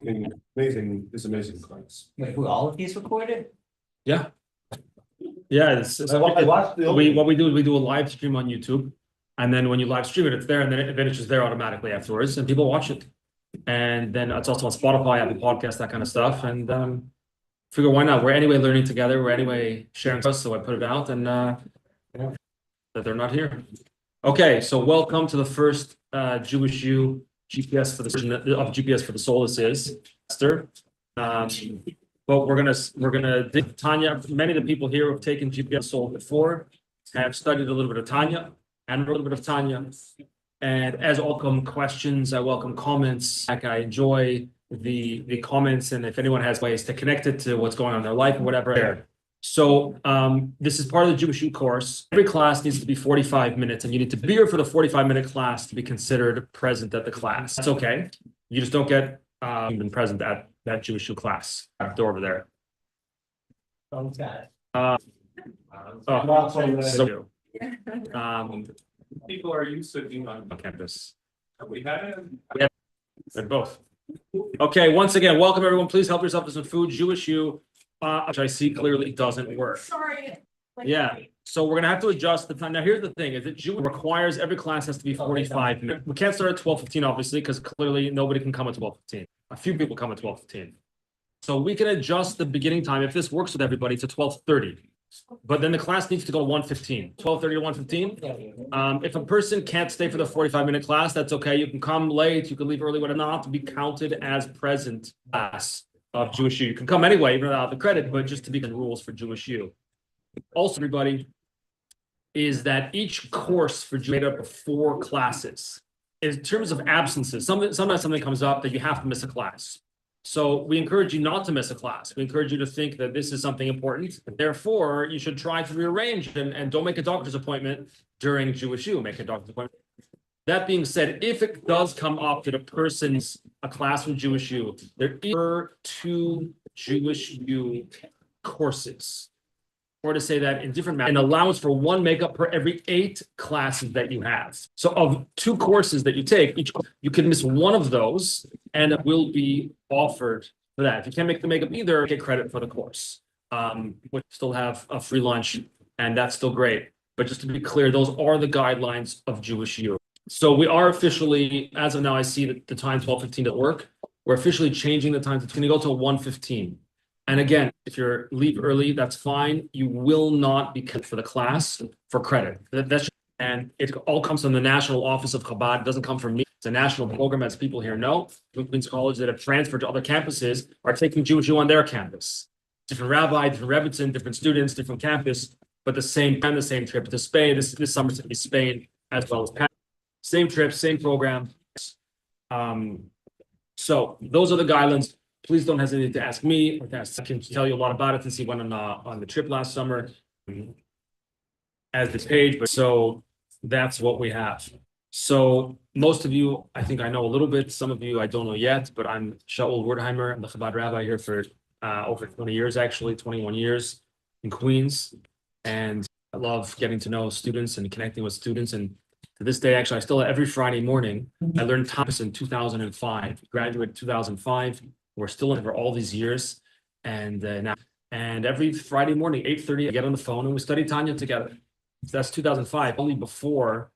Amazing class. Wait, were all of these recorded? Yeah. Yeah, I watched the what we do is we do a live stream on YouTube, and then when you live stream it, it's there, and then it's just there automatically afterwards, and people watch it. And then it's also on Spotify, Apple Podcast, that kind of stuff. And figure why not? We're anyway learning together. We're anyway sharing stuff, so I put it out, and that they're not here. Okay, so welcome to the first Jewish U GPS for the soul. This is Esther. But we're gonna Tanya. Many of the people here who have taken GPS soul before have studied a little bit of Tanya and a little bit of Tanya. And as welcome questions, I welcome comments. Like I enjoy the comments, and if anyone has ways to connect it to what's going on in their life or whatever. So this is part of the Jewish U course. Every class needs to be 45 minutes, and you need to be here for the 45-minute class to be considered present at the class. That's okay. You just don't get been present at that Jewish U class. Door over there. People are used to being on campus. We had Both. Okay, once again, welcome everyone. Please help yourself to some food. Jewish U, which I see clearly doesn't work. Sorry. Yeah, so we're gonna have to adjust the time. Now, here's the thing: is that Jewish requires every class has to be 45 minutes. We can't start at 12:15, obviously, because clearly nobody can come at 12:15. A few people come at 12:15. So we can adjust the beginning time if this works with everybody to 12:30. But then the class needs to go 1:15, 12:30 to 1:15. If a person can't stay for the 45-minute class, that's okay. You can come late, you can leave early, whatever, not to be counted as present class of Jewish U. You can come anyway, even without the credit, but just to be the rules for Jewish U. Also, everybody, is that each course for Jewish U made up of 4 classes. In terms of absences, sometimes something comes up that you have to miss a class. So we encourage you not to miss a class. We encourage you to think that this is something important. Therefore, you should try to rearrange and don't make a doctor's appointment during Jewish U. Make a doctor's appointment. That being said, if it does come up that a class from Jewish U, there are 2 Jewish U courses. Or to say that in different an allowance for 1 makeup per every 8 classes that you have. So of 2 courses that you take, you can miss one of those, and it will be offered for that. If you can't make the makeup either, get credit for the course. We still have a free lunch, and that's still great. But just to be clear, those are the guidelines of Jewish U. So we are officially, as of now, I see that the time 12:15 at work. We're officially changing the time. It's going to go to 1:15. And again, if you leave early, that's fine. You will not be cut for the class for credit. And it all comes from the National Office of Chabad. It doesn't come from me. It's a national program, as people here know. Queens College that have transferred to other campuses are taking Jewish U on their campus. Different rabbi, different rebbitzin, different students, different campus, but the same time, the same trip to Spain. This summer it's going to be Spain as well as Paris. Same trip, same program. So those are the guidelines. Please don't hesitate to ask me or to ask. I can tell you a lot about it since he went on the trip last summer as this page. But so that's what we have. So most of you, I think I know a little bit. Some of you I don't know yet, but I'm Shaul Wertheimer. I'm the Chabad rabbi here for over 20 years, actually 21 years in Queens. And I love getting to know students and connecting with students. And to this day, actually, I still every Friday morning, I learned Thomas in 2005, graduated 2005. We're still in for all these years, and now, and every Friday morning, 8:30, I get on the phone and we study Tanya together. So that's 2005, only before,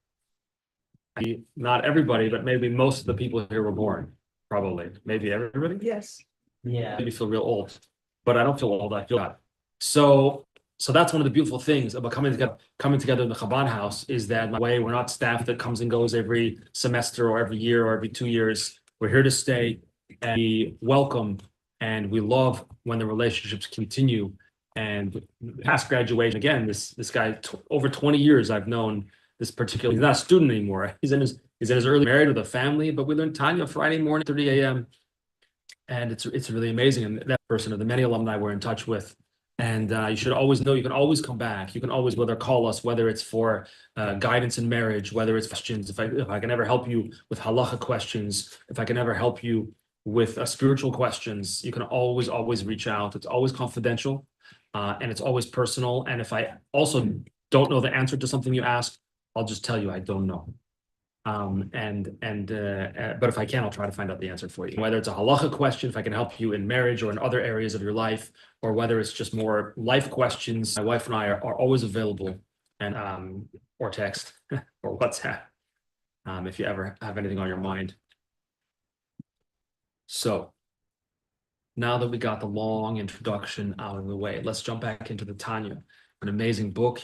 not everybody, but maybe most of the people here were born, probably. Maybe everybody? Yes. Yeah. Maybe feel real old, but I don't feel old, I feel that. So that's one of the beautiful things about coming together in the Chabad house is that my way, we're not staff that comes and goes every semester or every year or every 2 years. We're here to stay. And we welcome and we love when the relationships continue. And past graduation, again, this guy over 20 years I've known this particular. He's not a student anymore. He's in his early married with a family. But we learned Tanya Friday morning, 30 a.m. And it's really amazing. And that person of the many alumni we're in touch with. And you should always know you can always come back. You can always call us, whether it's for guidance in marriage, whether it's questions. If I can ever help you with halacha questions, if I can ever help you with spiritual questions, you can always reach out. It's always confidential and it's always personal. And if I also don't know the answer to something you ask, I'll just tell you I don't know. But if I can, I'll try to find out the answer for you. Whether it's a halacha question, if I can help you in marriage or in other areas of your life, or whether it's just more life questions, my wife and I are always available, and or text or WhatsApp, if you ever have anything on your mind. So now that we got the long introduction out of the way, let's jump back into the Tanya, an amazing book.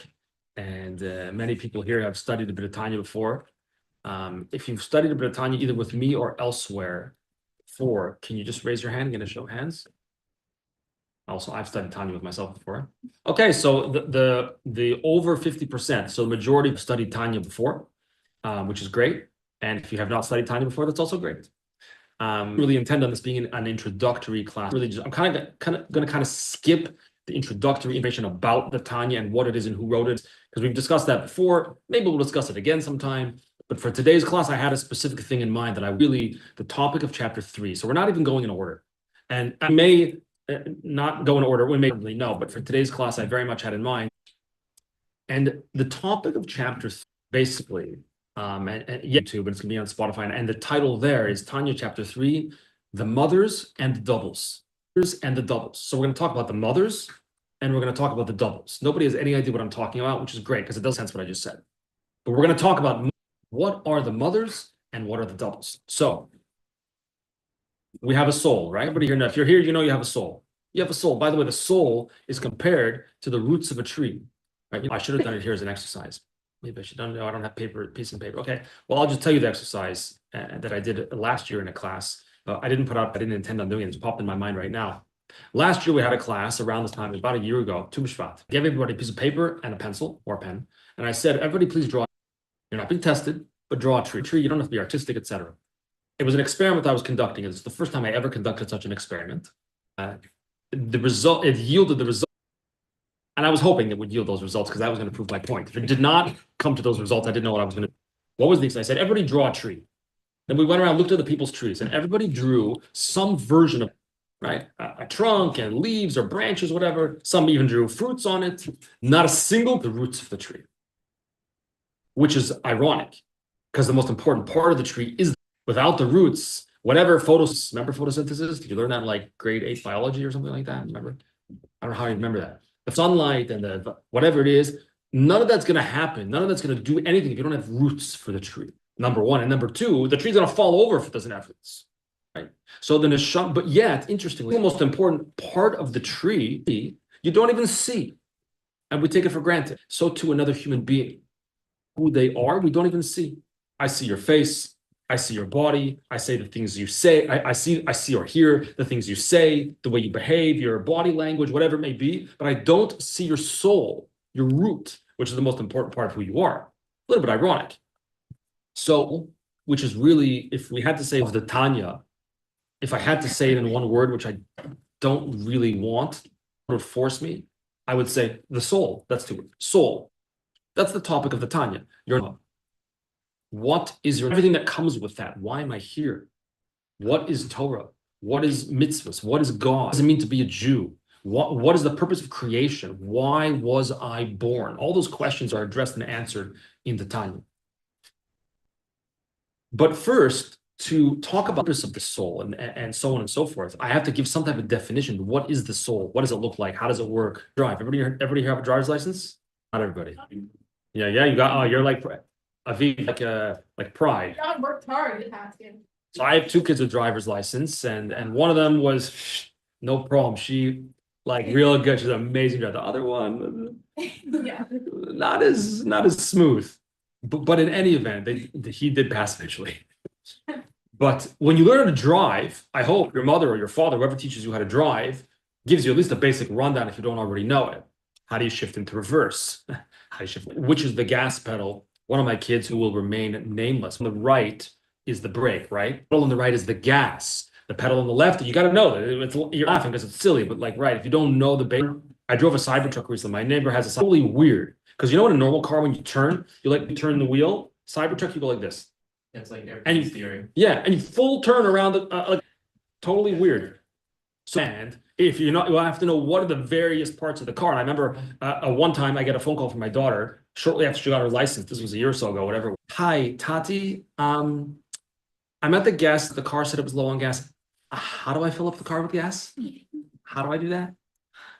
And many people here have studied a bit of Tanya before. If you've studied a bit of Tanya either with me or elsewhere before, can you just raise your hand? I'm going to show hands. Also, I've studied Tanya with myself before. Okay, so the over 50%, so the majority have studied Tanya before, which is great. And if you have not studied Tanya before, that's also great. Really intend on this being an introductory class. Really, I'm kind of going to skip the introductory information about the Tanya and what it is and who wrote it, because we've discussed that before. Maybe we'll discuss it again sometime. But for today's class, I had a specific thing in mind that the topic of chapter 3. So we're not even going in order. And I may not go in order. We may probably know, but for today's class, I very much had in mind. And the topic of chapter 3, basically, and YouTube, but it's going to be on Spotify. And the title there is Tanya chapter 3, the mothers and the doubles. And the doubles. So we're going to talk about the mothers and we're going to talk about the doubles. Nobody has any idea what I'm talking about, which is great because it does sense what I just said. But we're going to talk about what are the mothers and what are the doubles. So we have a soul, right? Everybody here know, if you're here, you know you have a soul. You have a soul. By the way, the soul is compared to the roots of a tree. Right? I should have done it here as an exercise. Maybe I should have done it. No, I don't have piece of paper. Okay. Well, I'll just tell you the exercise that I did last year in a class. I didn't intend on doing it. It's popped in my mind right now. Last year, we had a class around this time, about a year ago, Tu B'Shvat. I gave everybody a piece of paper and a pencil or a pen. And I said, everybody, please draw. You're not being tested, but draw a tree. You don't have to be artistic, etc. It was an experiment I was conducting. It's the first time I ever conducted such an experiment. It yielded the result. And I was hoping it would yield those results because that was going to prove my point. If it did not come to those results, I didn't know what I was going to do. What was this? I said, everybody draw a tree. Then we went around, looked at the people's trees, and everybody drew some version of, right? A trunk and leaves or branches, whatever. Some even drew fruits on it. Not a single the roots of the tree, which is ironic because the most important part of the tree is without the roots, whatever remember photosynthesis? Did you learn that in like grade 8 biology or something like that? Remember? I don't know how you remember that. The sunlight and the whatever it is, none of that's going to happen. None of that's going to do anything if you don't have roots for the tree. Number one. And number two, the tree's going to fall over if it doesn't have roots. Right? So the neshama, but yet, interestingly, the most important part of the tree, you don't even see. And we take it for granted. So to another human being, who they are, we don't even see. I see your face. I see your body. I say the things you say. I see or hear the things you say, the way you behave, your body language, whatever it may be. But I don't see your soul, your root, which is the most important part of who you are. A little bit ironic. So, which is really, if we had to say of the Tanya, if I had to say it in one word, which I don't really want, it would force me, I would say the soul. That's 2 words. Soul. That's the topic of the Tanya. What is everything that comes with that? Why am I here? What is Torah? What is mitzvahs? What is God? What does it mean to be a Jew? What is the purpose of creation? Why was I born? All those questions are addressed and answered in the Tanya. But first, to talk about the purpose of the soul and so on and so forth, I have to give some type of definition. What is the soul? What does it look like? How does it work? Drive. Everybody here have a driver's license? Not everybody. Yeah, you got. You're like Aviv, like pride. God worked hard to pass him. So I have 2 kids with driver's license, and one of them was no problem. She like real good. She's an amazing driver. The other one, Yeah. not as smooth. But in any event, he did pass eventually. But when you learn to drive, I hope your mother or your father, whoever teaches you how to drive, gives you at least a basic rundown if you don't already know it. How do you shift into reverse? How do you shift? Which is the gas pedal? One of my kids who will remain nameless. On the right is the brake, right? The pedal on the right is the gas. The pedal on the left, you got to know that. You're laughing because it's silly, but like, right, if you don't know the base. I drove a Cybertruck recently. My neighbor has a totally weird. Because you know in a normal car, when you turn the wheel. Cybertruck, you go like this. It's like steering. Yeah, and you full turn around, like totally weird. So, and if you're not, you'll have to know what are the various parts of the car. And I remember one time I get a phone call from my daughter shortly after she got her license. This was a year or so ago, whatever. Hi, Tati. I'm at the gas. The car said it was low on gas. How do I fill up the car with gas? How do I do that?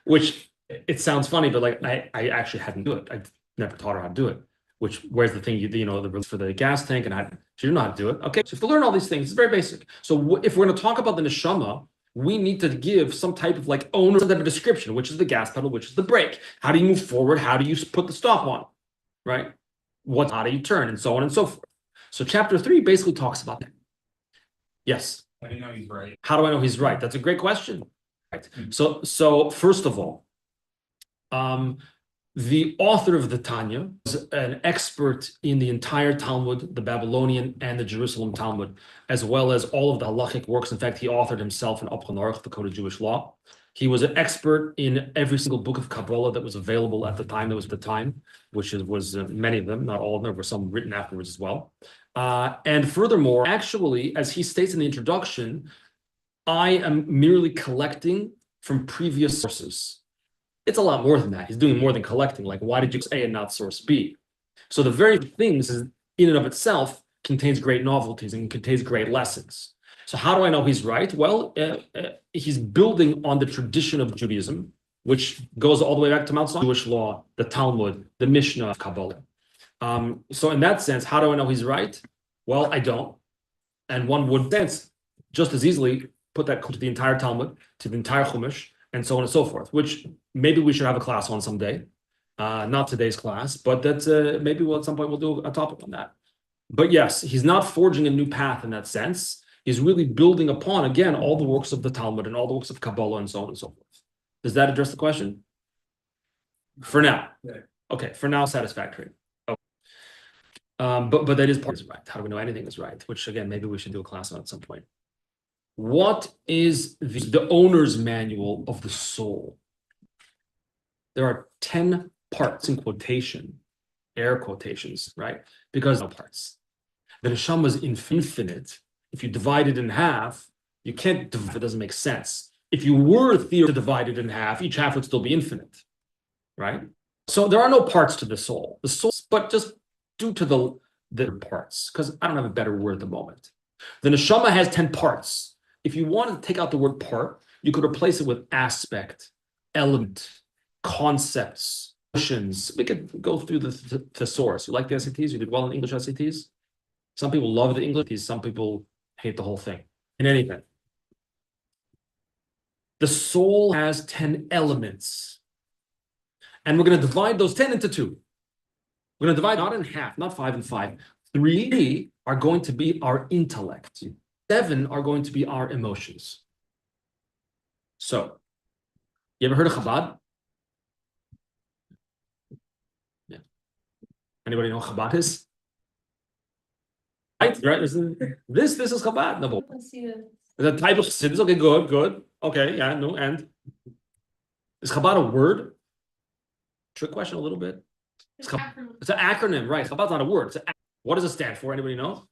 Which it sounds funny, but like I actually hadn't do it. I never taught her how to do it. Which where's the thing you know the for the gas tank and she didn't know how to do it. Okay, so you have to learn all these things. It's very basic. So if we're going to talk about the neshama, we need to give some type of like owner type of description, which is the gas pedal, which is the brake. How do you move forward? How do you put the stop on? Right? How do you turn and so on and so forth. So chapter 3 basically talks about that. Yes. How do you know he's right? How do I know he's right? That's a great question. Right. So first of all, the author of the Tanya is an expert in the entire Talmud, the Babylonian and the Jerusalem Talmud, as well as all of the halachic works. In fact, he authored himself in Upchan Aruch, the Code of Jewish Law. He was an expert in every single book of Kabbalah that was available at the time. That was the time, which was many of them, not all of them. There were some written afterwards as well. And furthermore, actually, as he states in the introduction, I am merely collecting from previous sources. It's a lot more than that. He's doing more than collecting. Like, why did you say A and not source B? So the very things in and of itself contains great novelties and contains great lessons. So how do I know he's right? Well, he's building on the tradition of Judaism, which goes all the way back to Mount Sinai, Jewish law, the Talmud, the Mishnah of Kabbalah. So in that sense, how do I know he's right? Well, I don't. And one would sense just as easily put that to the entire Talmud, to the entire Chumash, and so on and so forth, which maybe we should have a class on someday. Not today's class, but that's maybe at some point we'll do a topic on that. But yes, he's not forging a new path in that sense. He's really building upon, again, all the works of the Talmud and all the works of Kabbalah and so on and so forth. Does that address the question? For now. Yeah. Okay, for now, satisfactory. Okay. But that is part of right. How do we know anything is right? Which again, maybe we should do a class on at some point. What is the owner's manual of the soul? There are 10 parts in quotation, air quotations, right? Because no parts. The neshama is infinite. If you divide it in half, you can't, it doesn't make sense. If you were to divide it in half, each half would still be infinite, right? So there are no parts to the soul. The soul, but just due to the parts, because I don't have a better word at the moment. The neshama has 10 parts. If you wanted to take out the word part, you could replace it with aspect, element, concepts, notions. We could go through the thesaurus. You like the SATs? You did well in English SATs? Some people love the English, some people hate the whole thing. In any event, the soul has 10 elements. And we're going to divide those 10 into 2. We're going to divide not in half, not 5 and 5. 3 are going to be our intellect. 7 are going to be our emotions. So, you ever heard of Chabad? Yeah. Anybody know what Chabad is? Right? This is Chabad. No, the type of Chassidus. Okay, good. Okay, yeah, no, and is Chabad a word? Trick question a little bit. It's an acronym, right? Chabad's not a word. What does it stand for? Anybody know?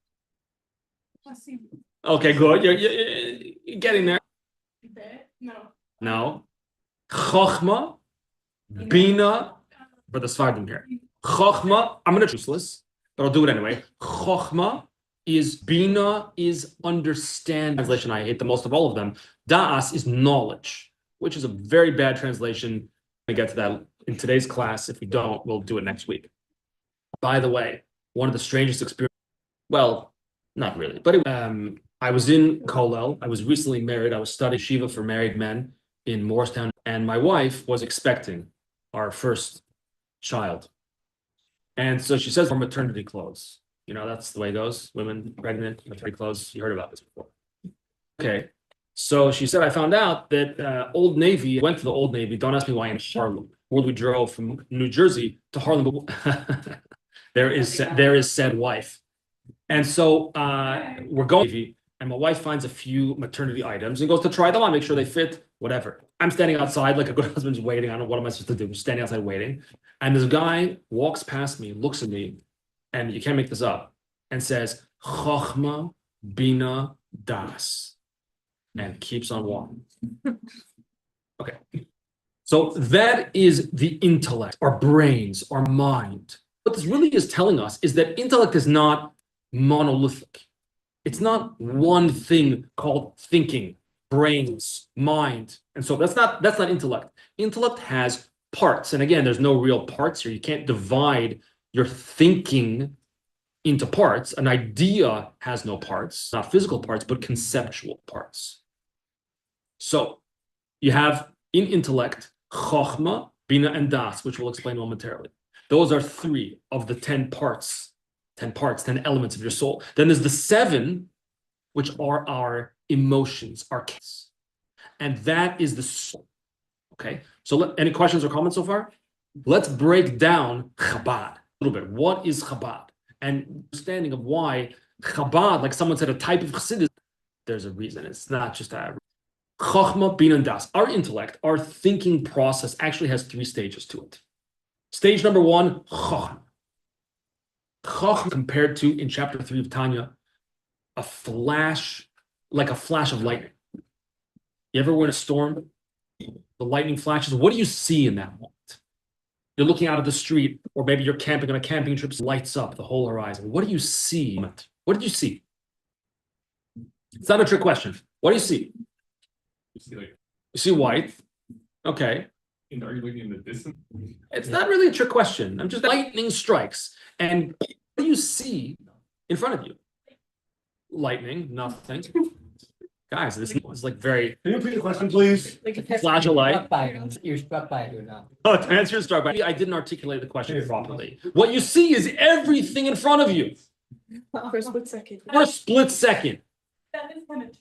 Okay, good. You're getting there. No. Chochma, Bina, for the Sfardim here. Chochma, I'm going to useless, but I'll do it anyway. Chochma is Bina is understand. Translation I hate the most of all of them. Da'as is knowledge, which is a very bad translation. We get to that in today's class. If we don't, we'll do it next week. By the way, one of the strangest experiences, well, not really, but I was in Kollel. I was recently married. I was studying Shiva for married men in Morristown, and my wife was expecting our first child. And so she says, for maternity clothes. You know, that's the way it goes. Women pregnant, maternity clothes. You heard about this before. Okay. So she said, I found out that Old Navy, went to the Old Navy. Don't ask me why in Harlem. Where we drove from New Jersey to Harlem. there is said wife. And so we're going, and my wife finds a few maternity items and goes to try them on, make sure they fit, whatever. I'm standing outside like a good husband's waiting. I don't know what am I supposed to do. I'm standing outside waiting. And this guy walks past me, looks at me, and you can't make this up, and says, Chochma, Bina, Das. And keeps on walking. Okay. So that is the intellect, our brains, our mind. What this really is telling us is that intellect is not monolithic. It's not one thing called thinking, brains, mind. And so that's not intellect. Intellect has parts. And again, there's no real parts here. You can't divide your thinking into parts. An idea has no parts, not physical parts, but conceptual parts. So you have in intellect, chokhmah, bina, and das, which we'll explain momentarily. Those are 3 of the 10 parts, 10 elements of your soul. Then there's the 7, which are our emotions, our case. And that is the soul. Okay. So any questions or comments so far? Let's break down Chabad a little bit. What is Chabad? And understanding of why Chabad, like someone said, a type of Chassidus, there's a reason. It's not just that. Chokhmah, Bin, and Das. Our intellect, our thinking process actually has 3 stages to it. Stage number 1, Chokhmah. Chokhmah compared to, in chapter 3 of Tanya, a flash, like a flash of lightning. You ever in a storm? The lightning flashes. What do you see in that moment? You're looking out of the street, or maybe you're camping on a camping trip, lights up the whole horizon. What do you see? What did you see? It's not a trick question. What do you see? You see, like, You see white. Okay. are you looking in the distance? It's not really a trick question. I'm just lightning strikes. And what do you see in front of you? Lightning, nothing. Guys, this is like very. Can you repeat the question, please? Flash of light. You're struck by it or not. Oh, to answer your start, but I didn't articulate the question properly. What you see is everything in front of you For a split second. for a split second. That is kind of.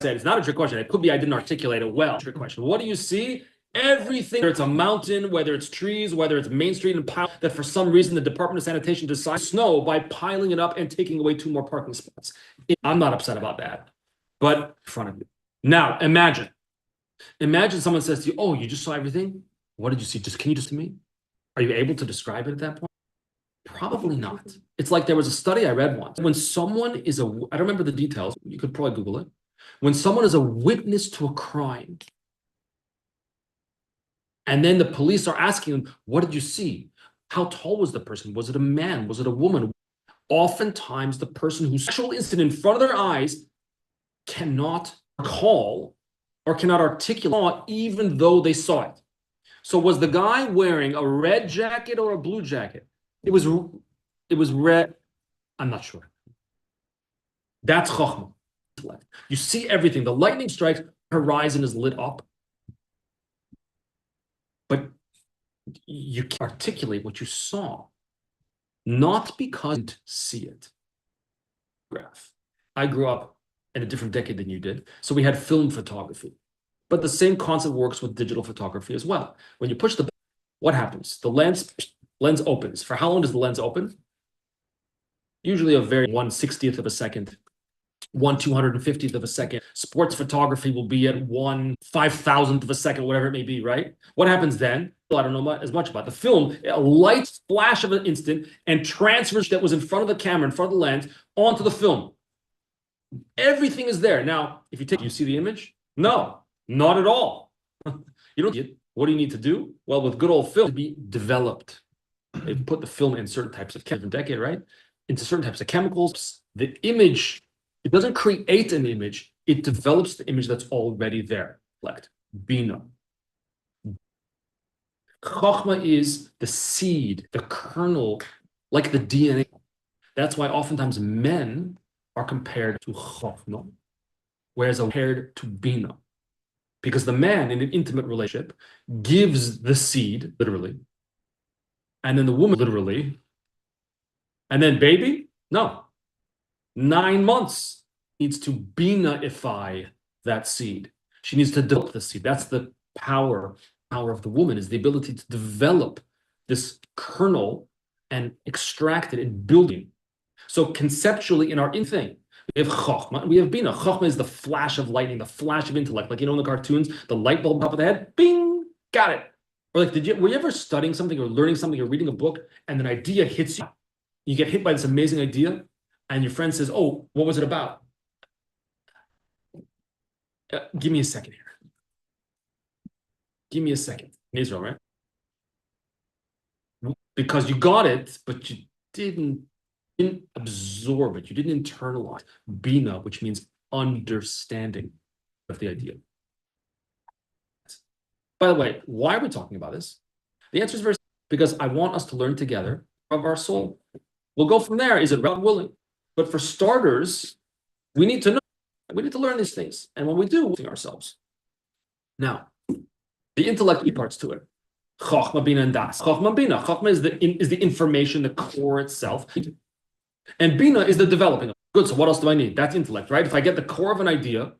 It's not a trick question. It could be I didn't articulate it well. Trick question. What do you see? Everything, whether it's a mountain, whether it's trees, whether it's Main Street and pile, that for some reason the Department of Sanitation decides snow by piling it up and taking away 2 more parking spots. I'm not upset about that, but in front of you. Now, imagine someone says to you, "Oh, you just saw everything? What did you see? Can you just to me? Are you able to describe it at that point?" Probably not. It's like there was a study I read once. When someone is I don't remember the details. You could probably Google it. When someone is a witness to a crime, and then the police are asking them, "What did you see? How tall was the person? Was it a man? Was it a woman?" Oftentimes, the person whose actual incident in front of their eyes cannot recall or cannot articulate, even though they saw it. So, was the guy wearing a red jacket or a blue jacket? It was red. I'm not sure. That's chokhmah. You see everything. The lightning strikes, horizon is lit up. But you can't articulate what you saw. Not because you didn't see it. I grew up in a different decade than you did. So we had film photography. But the same concept works with digital photography as well. When you push the button, what happens? The lens opens. For how long does the lens open? Usually a very 1/60th of a second. 1/250th of a second. Sports photography will be at 1/5000th of a second, whatever it may be, right? What happens then? I don't know as much about the film. A light flash of an instant and transfers that was in front of the camera, in front of the lens, onto the film. Everything is there. Now, if you see the image? No, not at all. You don't see it. What do you need to do? Well, with good old film, to be developed. They put the film in certain types of different decade, right? Into certain types of chemicals. The image, it doesn't create an image, it develops the image that's already there. Like Bina. Chokhmah is the seed, the kernel, like the DNA. That's why oftentimes men are compared to Chokhmah, whereas compared to Bina. Because the man in an intimate relationship gives the seed, literally, and then the woman, literally, and then baby, no. 9 months needs to Bina-ify that seed. She needs to develop the seed. That's the power of the woman, is the ability to develop this kernel and extract it and build it. So conceptually in our thing, we have Chokhmah and we have Bina. Chokhmah is the flash of lightning, the flash of intellect. Like, in the cartoons, the light bulb on top of the head, bing, got it. Or like, were you ever studying something or learning something or reading a book and an idea hits you? You get hit by this amazing idea and your friend says, "Oh, what was it about?" Give me a second here. Give me a second. In Israel, right? because you got it, but you didn't absorb it. You didn't internalize bina, which means understanding of the idea. By the way, why are we talking about this? The answer is very simple, because I want us to learn together of our soul. We'll go from there. Is it willing? But for starters, we need to know. We need to learn these things. And when we do, we ourselves. Now, the intellect parts to it. Chochma, bina, and das. Chochma, bina. Chochma is the information, the core itself. And bina is the developing. Good, so what else do I need? That's intellect, right? If I get the core of an idea,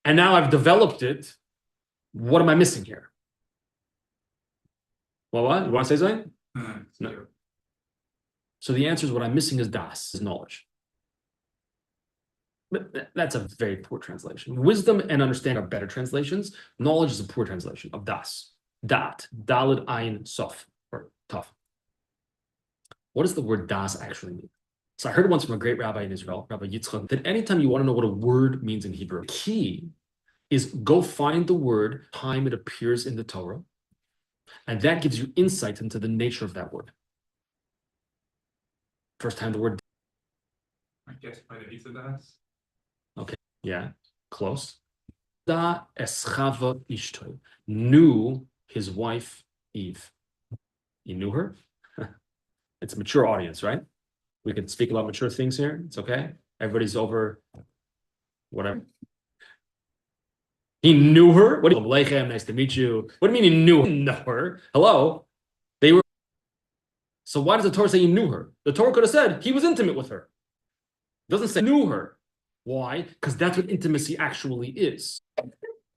and now I've developed it, what am I missing here? Well, what? You want to say something? No. So the answer is what I'm missing is das, is knowledge. But that's a very poor translation. Wisdom and understanding are better translations. Knowledge is a poor translation of das. Dat, dalid, ayin, sof, or tough. What does the word das actually mean? So I heard once from a great rabbi in Israel, Rabbi Yitzchak, that anytime you want to know what a word means in Hebrew, key is go find the word time it appears in the Torah, and that gives you insight into the nature of that word. First time the word. I guess by the Isa das. Okay, yeah, close. Da eschava ishtoi, knew his wife Eve. He knew her. It's a mature audience, right? We can speak about mature things here. It's okay. Everybody's over whatever. He knew her. What do you mean? Nice to meet you. What do you mean he knew her? Know her? Hello. They were. So why does the Torah say he knew her? The Torah could have said he was intimate with her. It doesn't say knew her. Why? Because that's what intimacy actually is.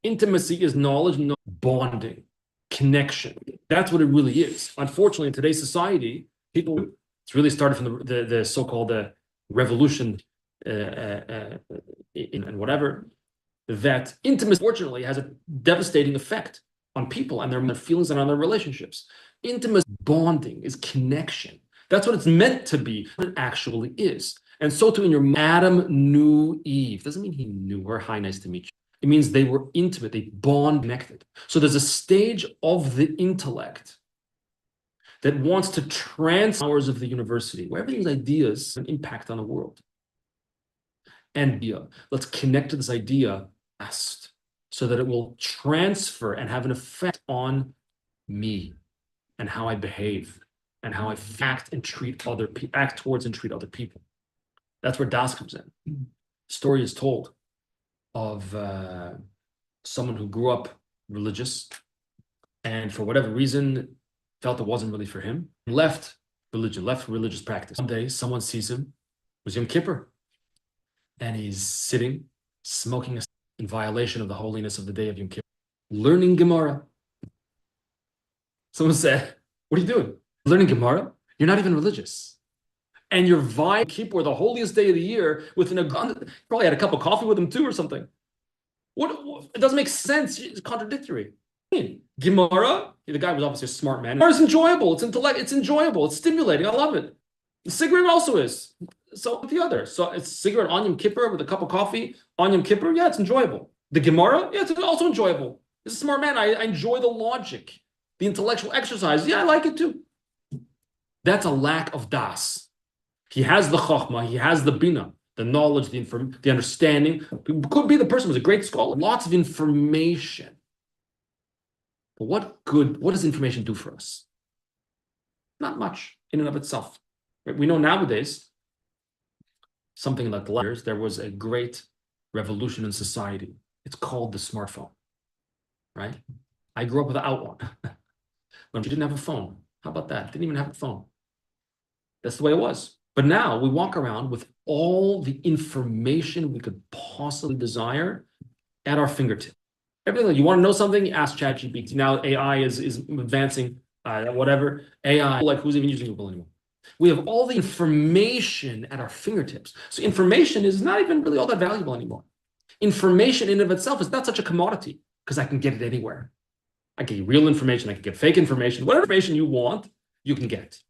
Intimacy is knowledge, bonding, connection. That's what it really is. Unfortunately, in today's society, people, it's really started from the so-called revolution and whatever, that intimacy, fortunately, has a devastating effect on people and their feelings and on their relationships. Intimacy, bonding, is connection. That's what it's meant to be, what it actually is. And so too in your Adam knew Eve. Doesn't mean he knew her. Hi, nice to meet you. It means they were intimate, they bond connected. So there's a stage of the intellect that wants to transfer hours of the university, where everything's ideas have an impact on the world. And let's connect to this idea fast so that it will transfer and have an effect on me and how I behave and how I act and treat other people, act towards and treat other people. That's where das comes in. Story is told of someone who grew up religious and for whatever reason felt it wasn't really for him, left religion, left religious practice. One day someone sees him, it was Yom Kippur, and he's sitting, smoking in violation of the holiness of the day of Yom Kippur, learning Gemara. Someone said, what are you doing? Learning Gemara? You're not even religious. And you're vying Kippur, the holiest day of the year, with probably had a cup of coffee with him too or something. What? It doesn't make sense. It's contradictory. Gemara, the guy was obviously a smart man. Gemara is enjoyable. It's enjoyable. It's stimulating. I love it. The cigarette also is. So the other. So it's cigarette on Yom Kippur with a cup of coffee on Yom Kippur. Yeah, it's enjoyable. The Gemara, yeah, it's also enjoyable. This is a smart man. I enjoy the logic, the intellectual exercise. Yeah, I like it too. That's a lack of das. He has the chokhmah, he has the bina, the knowledge, the understanding. Could be the person who's a great scholar, lots of information. But what does information do for us? Not much in and of itself. Right? We know nowadays, something like the last years, there was a great revolution in society. It's called the smartphone, right? I grew up without one. When we didn't have a phone. How about that? Didn't even have a phone. That's the way it was. But now we walk around with all the information we could possibly desire at our fingertips. Everything, you want to know something, you ask ch.3. Now AI is advancing, whatever. AI, like who's even using Google anymore? We have all the information at our fingertips. So information is not even really all that valuable anymore. Information in and of itself is not such a commodity because I can get it anywhere. I can get real information, I can get fake information. Whatever information you want, you can get.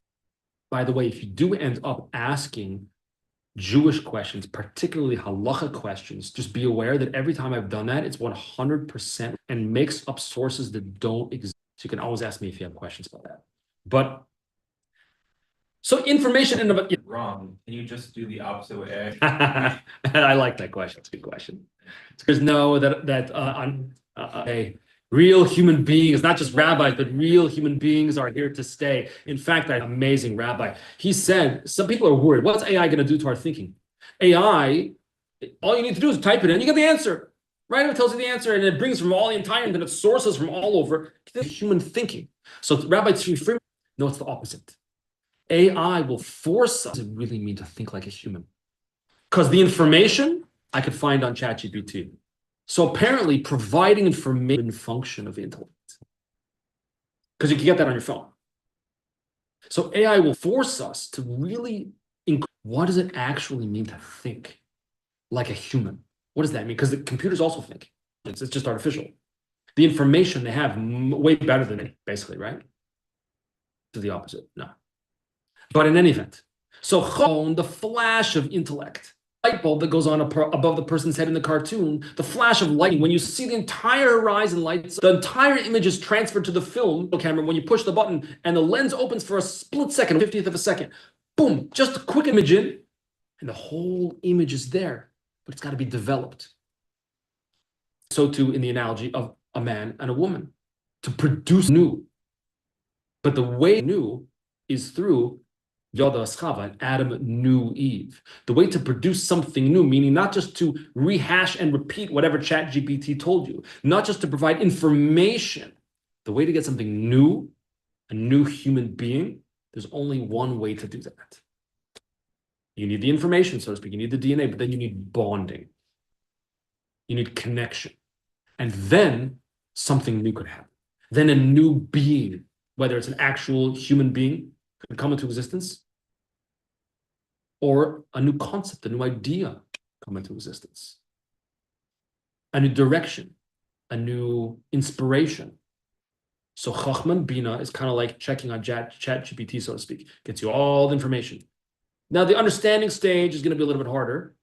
By the way, if you do end up asking Jewish questions, particularly halacha questions, just be aware that every time I've done that, it's 100% and makes up sources that don't exist. So you can always ask me if you have questions about that. But So information in about Wrong. Can you just do the opposite way? I like that question. It's a good question. There's no real human beings, not just rabbis, but real human beings are here to stay. In fact, an amazing rabbi. He said some people are worried. What's AI going to do to our thinking? AI, all you need to do is type it in, you get the answer. Right? It tells you the answer, and it brings from all the entire internet sources from all over human thinking. So Rabbi ch.3, no, it's the opposite. AI will force us to really mean to think like a human. Because the information I could find on ch.3. So apparently providing information function of the intellect. Because you can get that on your phone. So AI will force us to really what does it actually mean to think like a human? What does that mean? Because the computers also think. It's just artificial. The information they have way better than it, basically, right? To the opposite, no. But in any event, so the flash of intellect, light bulb that goes on above the person's head in the cartoon, the flash of lightning, when you see the entire horizon lights, the entire image is transferred to the film camera when you push the button and the lens opens for a split second, 50th of a second. Boom, just a quick image in, and the whole image is there, but it's got to be developed. So too in the analogy of a man and a woman, to produce new. But the way new is through Yada Aschava, and Adam knew Eve. The way to produce something new, meaning not just to rehash and repeat whatever ch.3 told you, not just to provide information. The way to get something new, a new human being, there's only one way to do that. You need the information, so to speak. You need the DNA, but then you need bonding. You need connection. And then something new could happen. Then a new being, whether it's an actual human being, could come into existence, or a new concept, a new idea come into existence, a new direction, a new inspiration. So Chachman Bina is kind of like checking on ch.3, so to speak, gets you all the information. Now, the understanding stage is going to be a little bit harder,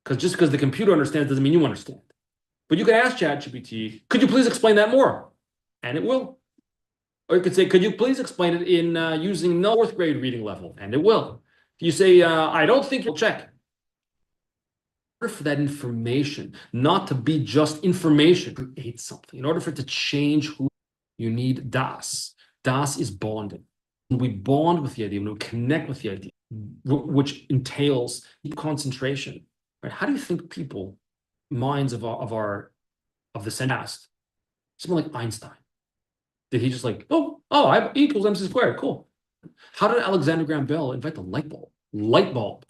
because just because the computer understands doesn't mean you understand. But you can ask ch.3, could you please explain that more? And it will. Or you could say, could you please explain it in using no fourth grade reading level? And it will. If you say, I don't think you'll check. In order for that information not to be just information, create something. In order for it to change who you need das. Das is bonding. When we bond with the idea, when we connect with the idea, which entails concentration. Right? How do you think people, minds of the past, someone like Einstein? Did he just like, I equals MC squared, cool. How did Alexander Graham Bell invent the light bulb?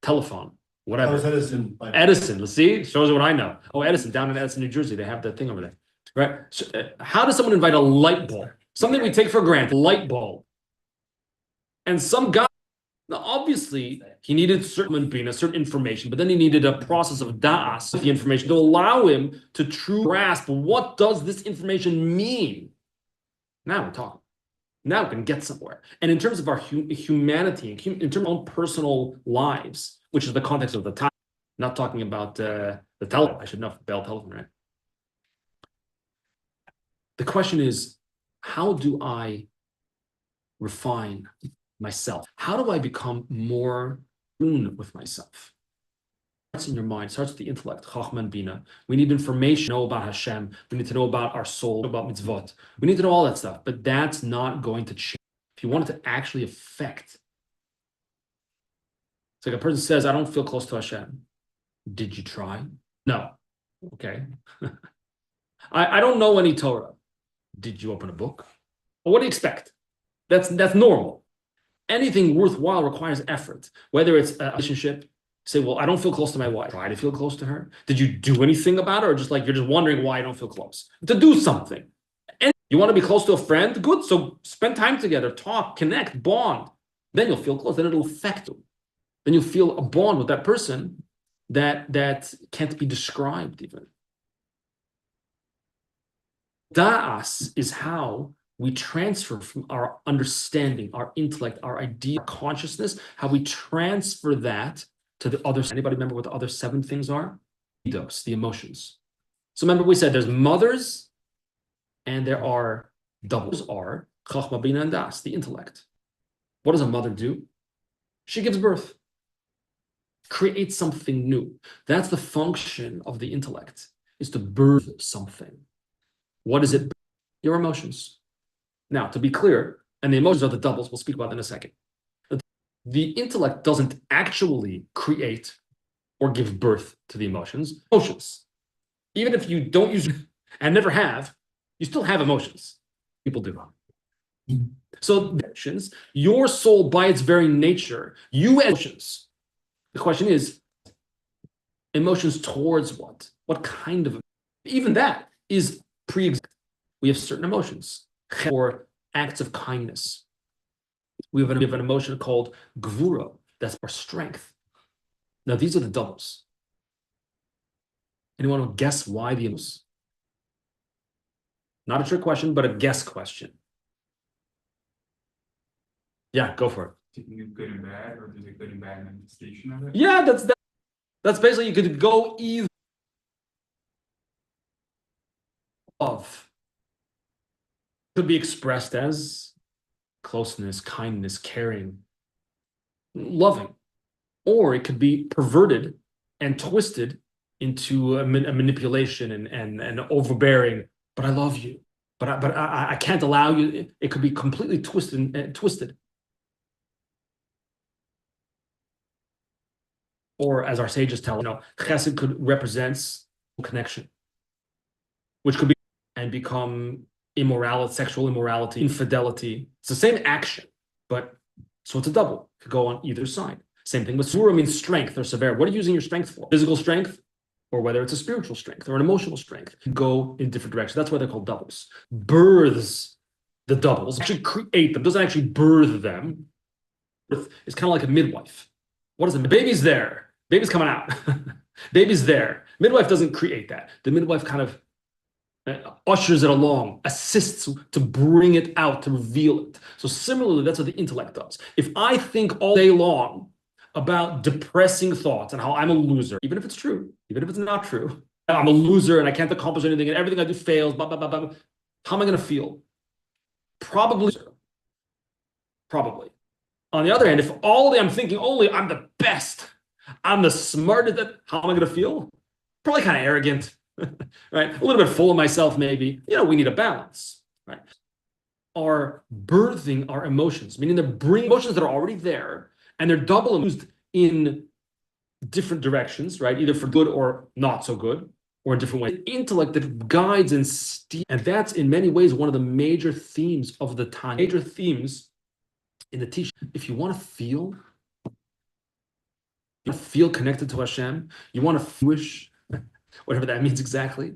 Telephone, whatever. How was Edison? Edison, let's see, shows you what I know. Oh, Edison, down in Edison, New Jersey, they have that thing over there, right? So, how does someone invent a light bulb? Something we take for granted, light bulb. And some guy, now obviously, he needed certain information, but then he needed a process of da'as, the information, to allow him to truly grasp what does this information mean. Now we're talking. Now we can get somewhere. And in terms of our humanity, in terms of our own personal lives, which is the context of the time, not talking about the telephone, I should know, Bell telephone, right? The question is, how do I refine myself? How do I become more tuned with myself? Starts in your mind, starts with the intellect, Chachman Bina. We need information, know about Hashem. We need to know about our soul, about mitzvot. We need to know all that stuff, but that's not going to change. If you want it to actually affect, it's like a person says, I don't feel close to Hashem. Did you try? No. Okay. I don't know any Torah. Did you open a book? Well, what do you expect? That's normal. Anything worthwhile requires effort, whether it's a relationship. Say, well, I don't feel close to my wife. Try to feel close to her. Did you do anything about it? Or just like, you're just wondering why I don't feel close? To do something. And you want to be close to a friend? Good. So spend time together, talk, connect, bond. Then you'll feel close. Then it'll affect you. Then you'll feel a bond with that person that can't be described even. Da'as is how we transfer from our understanding, our intellect, our idea, our consciousness, how we transfer that to the other. Anybody remember what the other 7 things are? The emotions. So remember we said there's mothers and there are doubles are Chachma Bina and Das, the intellect. What does a mother do? She gives birth, creates something new. That's the function of the intellect, is to birth something. What is it? Your emotions. Now, to be clear, and the emotions are the doubles, we'll speak about that in a second. The intellect doesn't actually create or give birth to the emotions. Emotions. Even if you don't use and never have, you still have emotions. People do. So emotions, your soul by its very nature, you emotions. The question is, emotions towards what? What kind of? Even that is pre-existing. We have certain emotions or acts of kindness. We have an emotion called gvura, that's our strength. Now, these are the doubles. Anyone want to guess why the emotions? Not a trick question, but a guess question. Yeah, go for it. Taking it good and bad, or there's a good and bad manifestation of it? Yeah, that's basically, you could go either of. Could be expressed as closeness, kindness, caring, loving, or it could be perverted and twisted into a manipulation and overbearing. But I love you. But I can't allow you. It could be completely twisted. Or as our sages tell, chesed could represents connection, which could be and become immorality, sexual immorality, infidelity. It's the same action, but so it's a double. It could go on either side. Same thing with surah means strength or severity. What are you using your strength for? Physical strength, or whether it's a spiritual strength or an emotional strength, go in different directions. That's why they're called doubles. Births the doubles, actually create them, doesn't actually birth them. It's kind of like a midwife. What is it? The baby's there. Baby's coming out. Baby's there. Midwife doesn't create that. The midwife kind of ushers it along, assists to bring it out, to reveal it. So similarly, that's what the intellect does. If I think all day long about depressing thoughts and how I'm a loser, even if it's true, even if it's not true, I'm a loser and I can't accomplish anything and everything I do fails, blah, blah, blah, blah. How am I going to feel? Probably. On the other hand, if all day I'm thinking only I'm the best, I'm the smartest, how am I going to feel? Probably kind of arrogant, right? A little bit full of myself, maybe. We need a balance, right? Are birthing our emotions, meaning they're bringing emotions that are already there, and they're double used in different directions, right? Either for good or not so good, or in different ways. Intellect that guides and steers, and that's in many ways one of the major themes of the Tanya. Major themes in the teaching. If you want to feel connected to Hashem, you want to Jewish, whatever that means exactly.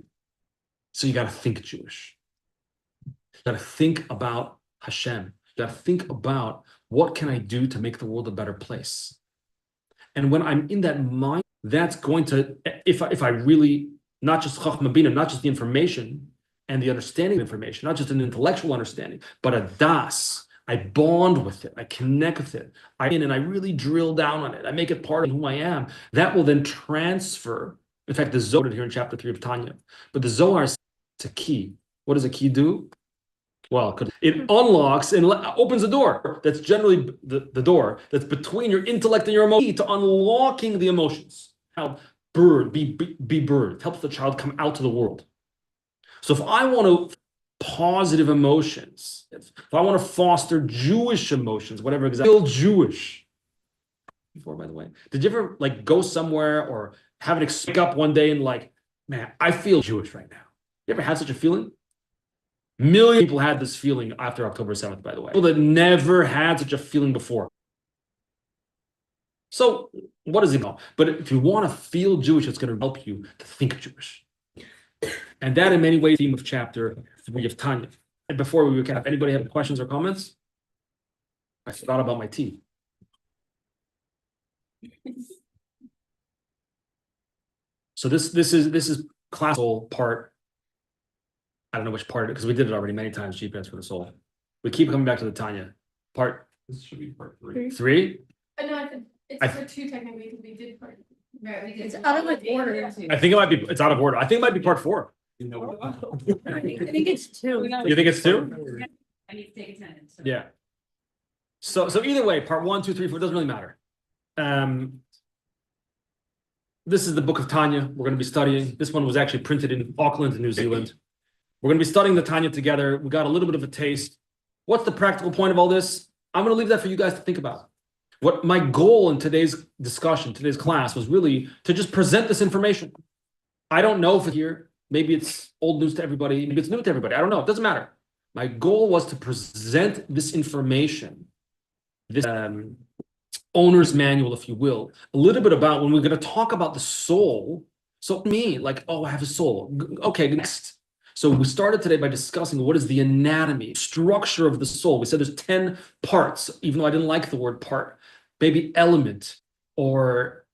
So you got to think Jewish. You got to think about Hashem. You got to think about what can I do to make the world a better place. And when I'm in that mind, that's going to, if I really, not just Chachma Bina, not just the information and the understanding of information, not just an intellectual understanding, but a das. I bond with it. I connect with it. I really drill down on it. I make it part of who I am. That will then transfer. In fact, the Zohar here in chapter 3 of Tanya. But the Zohar is a key. What does a key do? Well, it unlocks and opens a door. That's generally the door that's between your intellect and your emotion to unlocking the emotions. How be birthed, helps the child come out to the world. So if I want to positive emotions, if I want to foster Jewish emotions, whatever exactly, feel Jewish. Before, by the way, did you ever go somewhere or have an wake up one day and man, I feel Jewish right now? You ever had such a feeling? Million people had this feeling after October 7th, by the way. People that never had such a feeling before. So what does it know? But if you want to feel Jewish, it's going to help you to think Jewish. And that in many ways, theme of chapter 3 of Tanya. And before we recap, anybody have questions or comments? I forgot about my tea. So this is classical part. I don't know which part, because we did it already many times, GPS for the soul. We keep coming back to the Tanya. This should be part 3. 3? No, it's part 2 technically, because we did part. Right, we did. It's out of order. I think it's out of order. I think it might be part 4. I think it's 2. You think it's 2? I need to take attendance. So. Yeah. So either way, part 1, 2, 3, 4, doesn't really matter. This is the book of Tanya we're going to be studying. This one was actually printed in Auckland, New Zealand. We're going to be studying the Tanya together. We got a little bit of a taste. What's the practical point of all this? I'm going to leave that for you guys to think about. What my goal in today's discussion, today's class, was really to just present this information. I don't know if it's here. Maybe it's old news to everybody. Maybe it's new to everybody. I don't know. It doesn't matter. My goal was to present this information, this owner's manual, if you will, a little bit about when we're going to talk about the soul. So me, like, oh, I have a soul. Okay, next. So we started today by discussing what is the anatomy, structure of the soul. We said there's 10 parts, even though I didn't like the word part, maybe element, or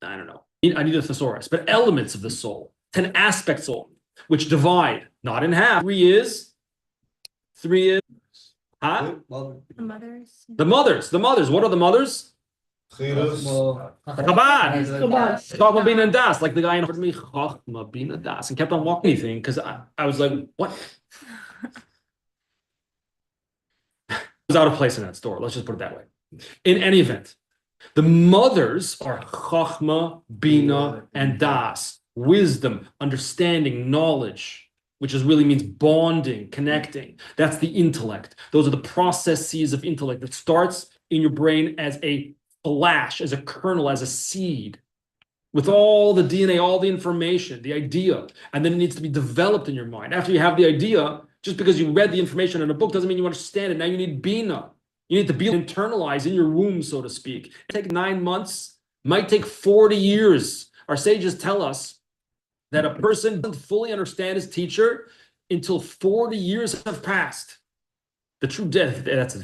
I don't know. I need a thesaurus, but elements of the soul, 10 aspects of soul, which divide, not in half. Three is, huh? Well, The mothers. The mothers. What are the mothers? well, Chabad. Chachma Bina Das, like the guy in front of me, Chachma Bina Das, and kept on walking anything because I was like, what? I was out of place in that store. Let's just put it that way. In any event, the mothers are Chachma, Bina, and Das. Wisdom, understanding, knowledge, which really means bonding, connecting. That's the intellect. Those are the processes of intellect that starts in your brain as a flash, as a kernel, as a seed, with all the DNA, all the information, the idea, and then it needs to be developed in your mind. After you have the idea, just because you read the information in a book doesn't mean you understand it. Now you need Bina. You need to be internalized in your womb, so to speak. It take 9 months, might take 40 years. Our sages tell us that a person doesn't fully understand his teacher until 40 years have passed. The true death, that's